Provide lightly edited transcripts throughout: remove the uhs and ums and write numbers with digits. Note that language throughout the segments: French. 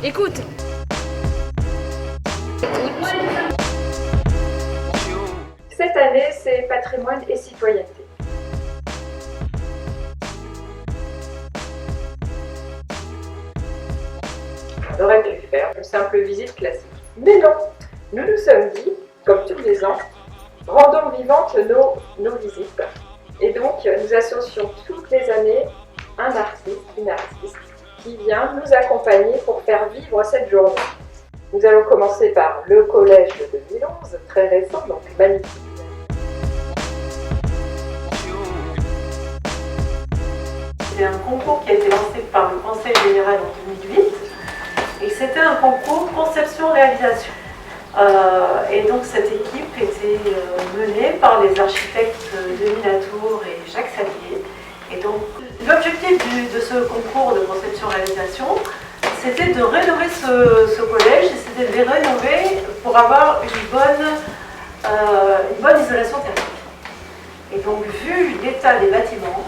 Écoute. Cette année, c'est patrimoine et citoyenneté. On aurait pu faire une simple visite classique. Mais non, nous nous sommes dit, comme tous les ans, rendons vivantes nos visites. Et donc, nous associons toutes les années un artiste, une artiste, qui vient nous accompagner pour faire vivre cette journée. Nous allons commencer par le collège de 2011, très récent, donc magnifique. C'est un concours qui a été lancé par le Conseil général en 2008 et c'était un concours conception-réalisation. Et donc cette équipe était menée par les architectes Denis Latour et Jacques Savier. Et donc l'objectif de ce concours de conception-réalisation, c'était de rénover ce collège et c'était de les rénover pour avoir une bonne isolation thermique. Et donc vu l'état des bâtiments,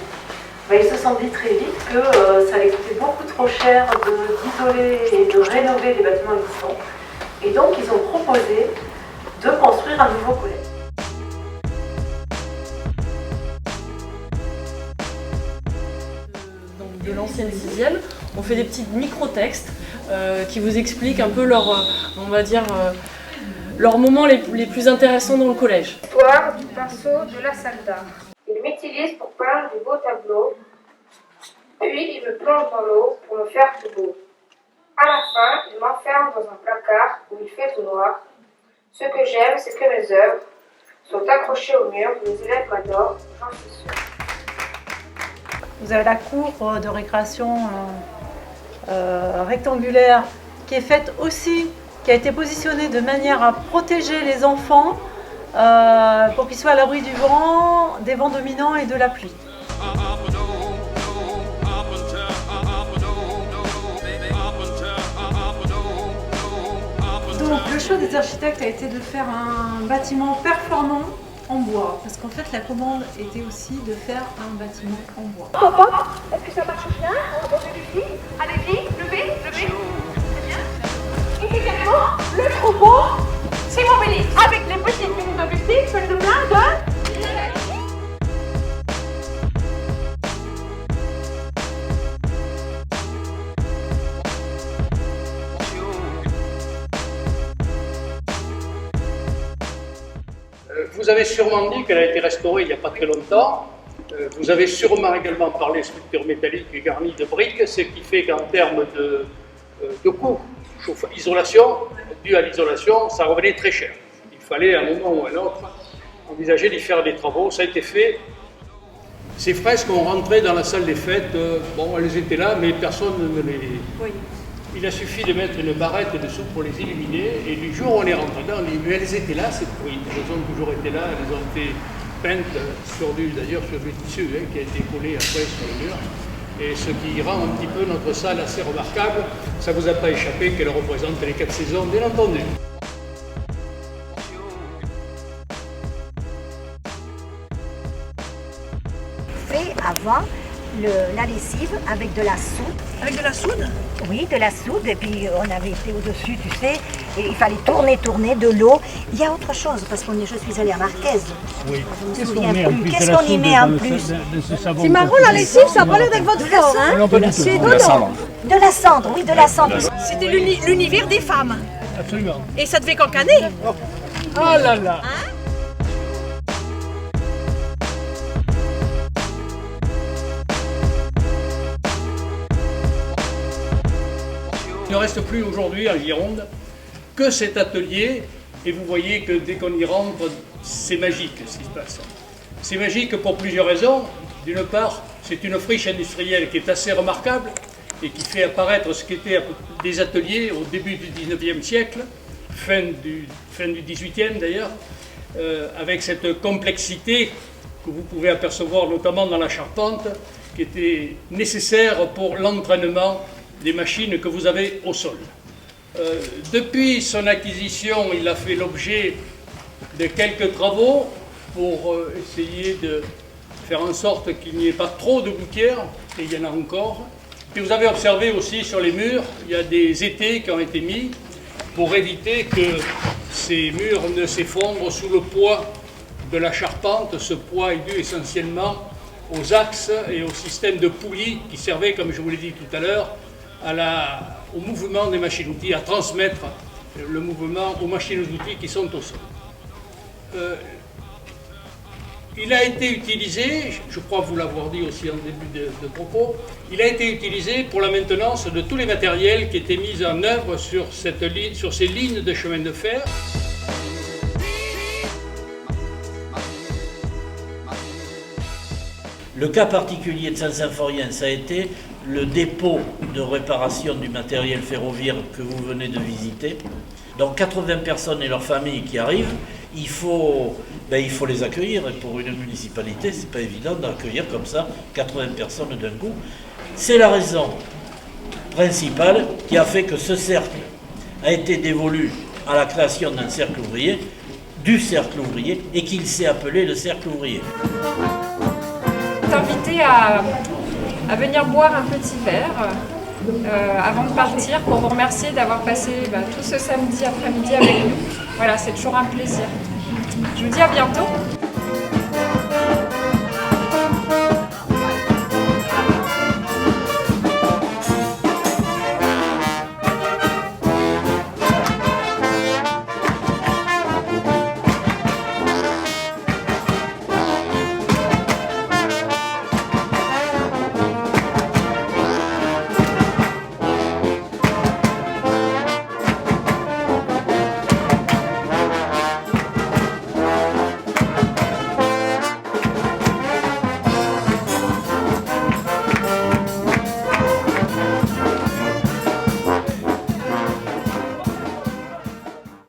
ils se sont dit très vite que ça allait coûter beaucoup trop cher d'isoler et de rénover les bâtiments existants. Et donc ils ont proposé de construire un nouveau collège. Donc de l'ancienne 6e, on fait des petits micro-textes qui vous expliquent un peu leurs moments les plus intéressants dans le collège. Histoire du pinceau de la salle d'art. Il m'utilise pour peindre de beaux tableaux, puis il me plonge dans l'eau pour me faire tout beau. À la fin, il m'enferme dans un placard où il fait tout noir. Ce que j'aime, c'est que mes œuvres sont accrochées au mur, les élèves m'adorent, j'en suis sûre. Vous avez la cour de récréation rectangulaire qui est faite aussi, qui a été positionnée de manière à protéger les enfants pour qu'ils soient à l'abri du vent, des vents dominants et de la pluie. Donc le choix des architectes a été de faire un bâtiment performant en bois, parce qu'en fait la commande était aussi de faire un bâtiment en bois. Papa, est-ce que ça marche bien? Allez-y, levez. Très bien. Immédiatement, le troupeau s'immobilise avec les petites minutes d'Augustine sur le plein de... Vous avez sûrement dit qu'elle a été restaurée il n'y a pas très longtemps. Vous avez sûrement également parlé structure métallique garnie de briques, ce qui fait qu'en termes de coût, isolation, dû à l'isolation, ça revenait très cher. Il fallait à un moment ou à un autre envisager d'y faire des travaux. Ça a été fait. Ces fresques ont rentré dans la salle des fêtes. Bon, elles étaient là, mais personne ne les... Oui. Il a suffi de mettre une barrette dessous pour les illuminer, et du jour où on est rentré dedans, on dit mais elles étaient là, ces bruits. Elles ont toujours été là, elles ont été peintes sur du tissu qui a été collé après sur le mur. Et ce qui rend un petit peu notre salle assez remarquable, ça ne vous a pas échappé qu'elle représente les 4 saisons, bien entendu. Fait avant la lessive avec de la soude. Avec de la soude? Oui, de la soude, et puis on avait été au-dessus, tu sais, et il fallait tourner de l'eau. Il y a autre chose, parce que je suis allée à Marquez. Oui. Je me souviens plus. Qu'est-ce qu'on y met en plus? C'est marrant, la lessive, ça a pas l'air d'être votre fort, hein? C'est de la cendre. De la cendre, oui, de la cendre. C'était l'univers des femmes. Absolument. Et ça devait cancaner. Oh là là. Il ne reste plus aujourd'hui en Gironde que cet atelier, et vous voyez que dès qu'on y rentre, c'est magique ce qui se passe. C'est magique pour plusieurs raisons. D'une part, c'est une friche industrielle qui est assez remarquable et qui fait apparaître ce qu'étaient des ateliers au début du 19e siècle, fin du 18e d'ailleurs, avec cette complexité que vous pouvez apercevoir notamment dans la charpente, qui était nécessaire pour l'entraînement des machines que vous avez au sol. Depuis son acquisition, il a fait l'objet de quelques travaux pour essayer de faire en sorte qu'il n'y ait pas trop de gouttières, et il y en a encore. Puis vous avez observé aussi sur les murs, il y a des étais qui ont été mis pour éviter que ces murs ne s'effondrent sous le poids de la charpente. Ce poids est dû essentiellement aux axes et au système de poulies qui servaient, comme je vous l'ai dit tout à l'heure, au mouvement des machines-outils, à transmettre le mouvement aux machines-outils qui sont au sol. Il a été utilisé, je crois vous l'avoir dit aussi en début de propos, il a été utilisé pour la maintenance de tous les matériels qui étaient mis en œuvre sur ces lignes de chemin de fer. Le cas particulier de Saint-Symphorien, ça a été le dépôt de réparation du matériel ferroviaire que vous venez de visiter. Donc 80 personnes et leurs familles qui arrivent, il faut les accueillir. Et pour une municipalité, c'est pas évident d'accueillir comme ça 80 personnes d'un coup. C'est la raison principale qui a fait que ce cercle a été dévolu à la création d'un cercle ouvrier, du cercle ouvrier, et qu'il s'est appelé le cercle ouvrier. T'inviter à venir boire un petit verre avant de partir pour vous remercier d'avoir passé tout ce samedi après-midi avec nous. Voilà, c'est toujours un plaisir. Je vous dis à bientôt.